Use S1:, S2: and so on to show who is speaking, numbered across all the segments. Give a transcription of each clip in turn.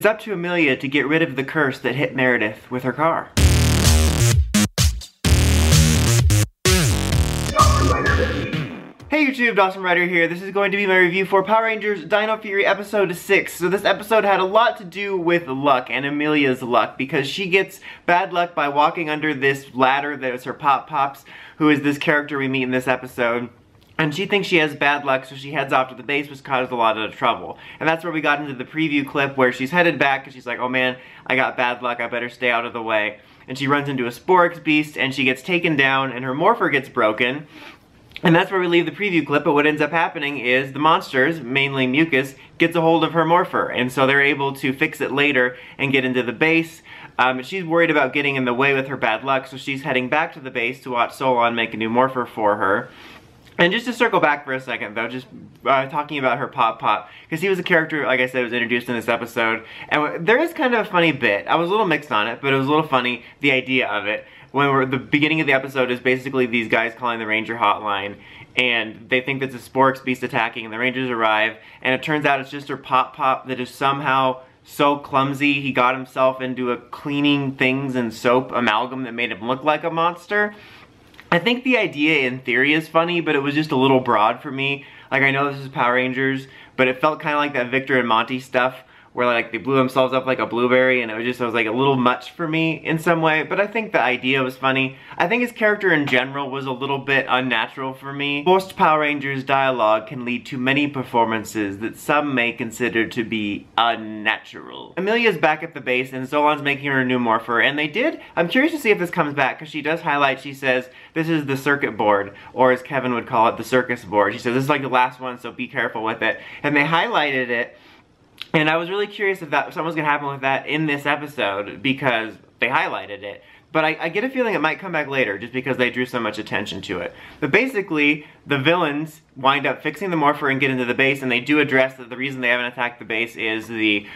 S1: It's up to Amelia to get rid of the curse that hit Meredith with her car. Hey YouTube, Dawson Ryder here. This is going to be my review for Power Rangers Dino Fury episode 6. So this episode had a lot to do with luck and Amelia's luck because she gets bad luck by walking under this ladder that is her Pops, who is this character we meet in this episode. And she thinks she has bad luck, so she heads off to the base, which caused a lot of trouble. And that's where we got into the preview clip where she's headed back and she's like, oh man, I got bad luck, I better stay out of the way. And she runs into a Sporix beast and she gets taken down and her morpher gets broken. And that's where we leave the preview clip, but what ends up happening is the monsters, mainly Mucus, gets a hold of her morpher, and so they're able to fix it later and get into the base. She's worried about getting in the way with her bad luck, so she's heading back to the base to watch Solon make a new morpher for her. And just to circle back for a second though, just talking about her Pop, because he was a character, like I said, was introduced in this episode, and there is kind of a funny bit. I was a little mixed on it, but it was a little funny, the idea of it. The beginning of the episode is basically these guys calling the Ranger hotline, and they think that's a Sporix beast attacking, and the Rangers arrive, and it turns out it's just her Pop that is somehow so clumsy he got himself into a cleaning things and soap amalgam that made him look like a monster. I think the idea in theory is funny, but it was just a little broad for me. Like, I know this is Power Rangers, but it felt kind of like that Victor and Monty stuff, where like they blew themselves up like a blueberry, and it was like a little much for me in some way, but I think the idea was funny. I think his character in general was a little bit unnatural for me. Most Power Rangers dialogue can lead to many performances that some may consider to be unnatural. Amelia's back at the base and Solon's making her a new morpher, and I'm curious to see if this comes back, because she does highlight, she says, this is the circuit board, or as Kevin would call it, the circus board. She says, this is like the last one, so be careful with it. And they highlighted it. And I was really curious if something was going to happen with that in this episode because they highlighted it. But I get a feeling it might come back later just because they drew so much attention to it. But basically, the villains wind up fixing the morpher and get into the base, and they do address that the reason they haven't attacked the base is the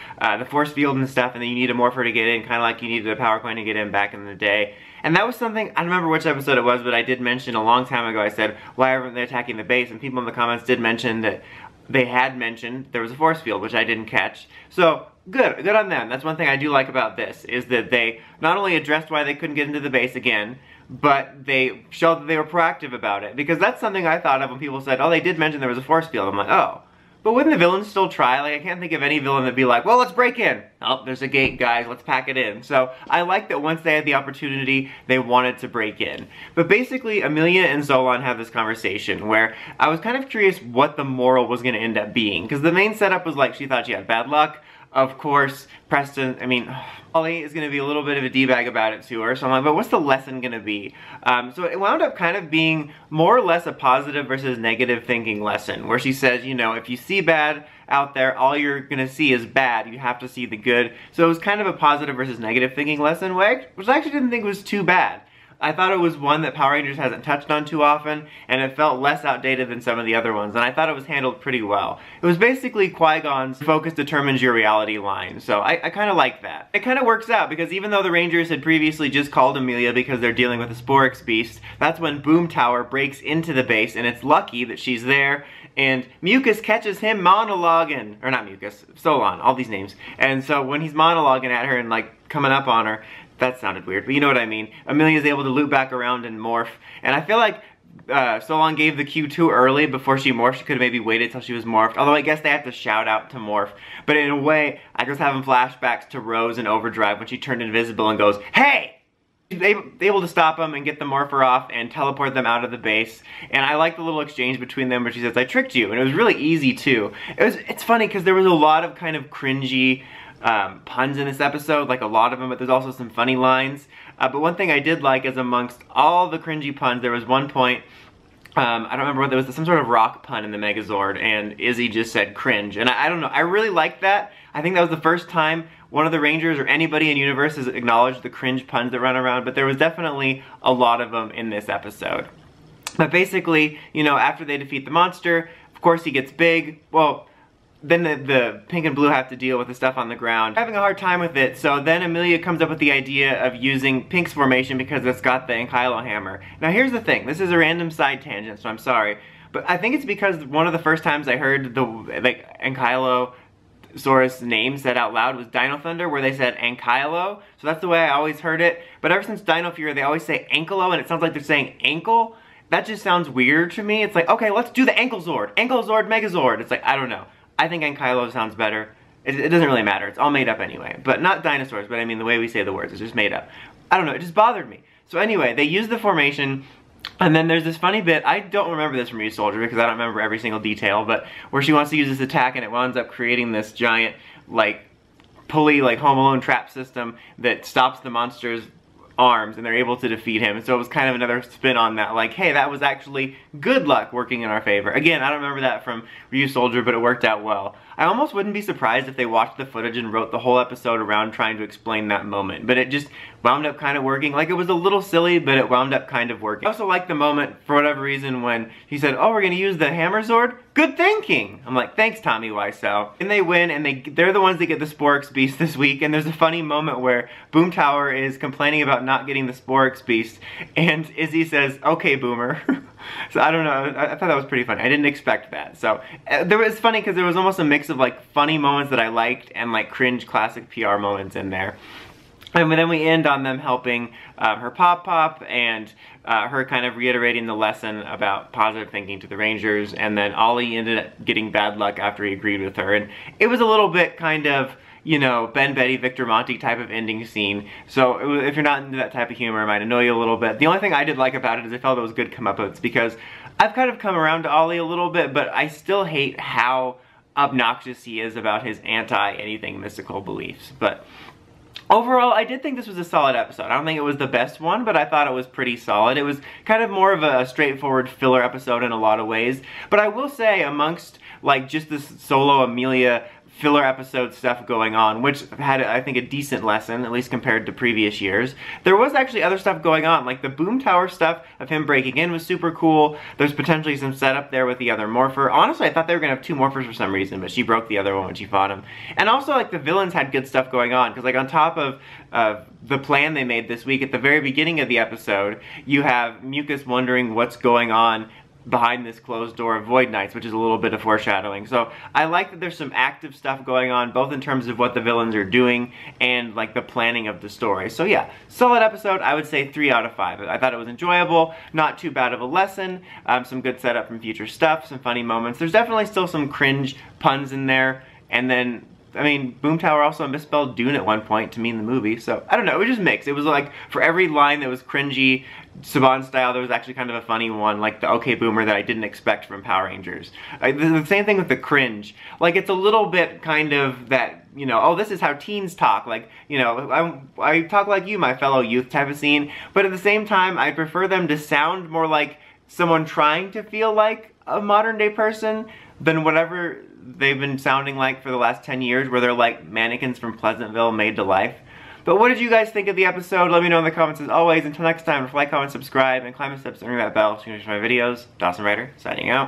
S1: force field and stuff, and then you need a morpher to get in, kind of like you needed a power coin to get in back in the day. And that was something, I don't remember which episode it was, but I did mention a long time ago, I said, why aren't they attacking the base? And people in the comments did mention that they had mentioned there was a force field, which I didn't catch. So, good on them. That's one thing I do like about this, is that they not only addressed why they couldn't get into the base again, but they showed that they were proactive about it. Because that's something I thought of when people said, oh, they did mention there was a force field. I'm like, oh. But wouldn't the villains still try? Like, I can't think of any villain that'd be like, well, let's break in. Oh, there's a gate, guys, let's pack it in. So, I like that once they had the opportunity, they wanted to break in. But basically, Amelia and Solon have this conversation where I was kind of curious what the moral was going to end up being. Because the main setup was like, she thought she had bad luck. Of course, Ollie is going to be a little bit of a D-bag about it to her, so I'm like, but what's the lesson going to be? So it wound up kind of being more or less a positive versus negative thinking lesson, where she says, you know, if you see bad out there, all you're going to see is bad. You have to see the good. So it was kind of a positive versus negative thinking lesson, which I actually didn't think was too bad. I thought it was one that Power Rangers hasn't touched on too often, and it felt less outdated than some of the other ones, and I thought it was handled pretty well. It was basically Qui-Gon's focus determines your reality line, so I kind of like that. It kind of works out, because even though the Rangers had previously just called Amelia because they're dealing with a Sporix beast, that's when Boom Tower breaks into the base, and it's lucky that she's there, and Mucus catches him monologuing, or not Mucus, Solon, all these names. And so when he's monologuing at her and like coming up on her, that sounded weird, but you know what I mean. Amelia's able to loop back around and morph. And I feel like Solon gave the cue too early before she morphed. She could have maybe waited till she was morphed. Although I guess they have to shout out to morph. But in a way, I was having flashbacks to Rose in Overdrive when she turned invisible and goes, hey! She's able to stop them and get the morpher off and teleport them out of the base. And I like the little exchange between them where she says, I tricked you. And it was really easy too. It's funny because there was a lot of kind of cringy puns in this episode, like a lot of them, but there's also some funny lines. But one thing I did like is amongst all the cringy puns, there was one point, I don't remember what, there was some sort of rock pun in the Megazord, and Izzy just said cringe. And I don't know, I really liked that. I think that was the first time one of the Rangers or anybody in Universe has acknowledged the cringe puns that run around, but there was definitely a lot of them in this episode. But basically, you know, after they defeat the monster, of course he gets big. Well, then the pink and blue have to deal with the stuff on the ground. Having a hard time with it, so then Amelia comes up with the idea of using Pink's formation because it's got the Ankylo hammer. Now here's the thing, this is a random side tangent, so I'm sorry, but I think it's because one of the first times I heard the Ankylo Dinosaurus name said out loud was Dino Thunder, where they said Ankylo. So that's the way I always heard it. But ever since Dino Fury, they always say Ankylo, and it sounds like they're saying ankle. That just sounds weird to me. It's like, okay, let's do the Ankle Zord. Ankle Zord, Megazord. It's like, I don't know. I think Ankylo sounds better. It doesn't really matter. It's all made up anyway. But not dinosaurs, but I mean the way we say the words. It's just made up. I don't know. It just bothered me. So anyway, they use the formation. And then there's this funny bit, I don't remember this from Ryusoulger because I don't remember every single detail, but where she wants to use this attack and it winds up creating this giant, like, pulley, like Home Alone trap system that stops the monster's arms and they're able to defeat him. And so it was kind of another spin on that, like, hey, that was actually good luck working in our favor. Again, I don't remember that from Ryusoulger, but it worked out well. I almost wouldn't be surprised if they watched the footage and wrote the whole episode around trying to explain that moment, but it just wound up kind of working. Like, it was a little silly, but it wound up kind of working. I also like the moment, for whatever reason, when he said, oh, we're gonna use the Hammer Zord? Good thinking! I'm like, thanks, Tommy Wiseau. And they win, and they're the ones that get the Sporix Beast this week, and there's a funny moment where Boomtower is complaining about not getting the Sporix Beast, and Izzy says, okay, Boomer. So I don't know, I thought that was pretty funny. I didn't expect that. So there was funny because there was almost a mix of like funny moments that I liked and like cringe classic PR moments in there. And then we end on them helping her Pop and her kind of reiterating the lesson about positive thinking to the Rangers, and then Ollie ended up getting bad luck after he agreed with her. And it was a little bit kind of, you know, Ben, Betty, Victor, Monty type of ending scene. So if you're not into that type of humor, it might annoy you a little bit. The only thing I did like about it is I felt it was good comeuppance, because I've kind of come around to Ollie a little bit, but I still hate how obnoxious he is about his anti-anything mystical beliefs. But overall, I did think this was a solid episode. I don't think it was the best one, but I thought it was pretty solid. It was kind of more of a straightforward filler episode in a lot of ways. But I will say, amongst like just this solo Amelia filler episode stuff going on, which had, I think, a decent lesson, at least compared to previous years, there was actually other stuff going on. Like the Boomtower stuff of him breaking in was super cool. There's potentially some setup there with the other Morpher. Honestly, I thought they were gonna have two Morphers for some reason, but she broke the other one when she fought him. And also, like, the villains had good stuff going on, because like on top of the plan they made this week, at the very beginning of the episode, you have Mucus wondering what's going on behind this closed door of Void Knights, which is a little bit of foreshadowing. So I like that there's some active stuff going on, both in terms of what the villains are doing and like the planning of the story. So yeah, solid episode. I would say 3 out of 5. I thought it was enjoyable, not too bad of a lesson, some good setup from future stuff, some funny moments. There's definitely still some cringe puns in there, and then I mean, Boomtower also misspelled Dune at one point to mean the movie, so I don't know, it was just mixed. It was like, for every line that was cringy, Saban style, there was actually kind of a funny one, like the okay boomer that I didn't expect from Power Rangers. The same thing with the cringe. Like, it's a little bit kind of that, you know, oh, this is how teens talk, like, you know, I talk like you, my fellow youth type of scene, but at the same time, I prefer them to sound more like someone trying to feel like a modern day person than whatever they've been sounding like for the last 10 years, where they're like mannequins from Pleasantville made to life. But what did you guys think of the episode? Let me know in the comments as always. Until next time, like, comment, subscribe, and climb the steps and ring that bell so you can watch my videos. Dawson Ryder, signing out.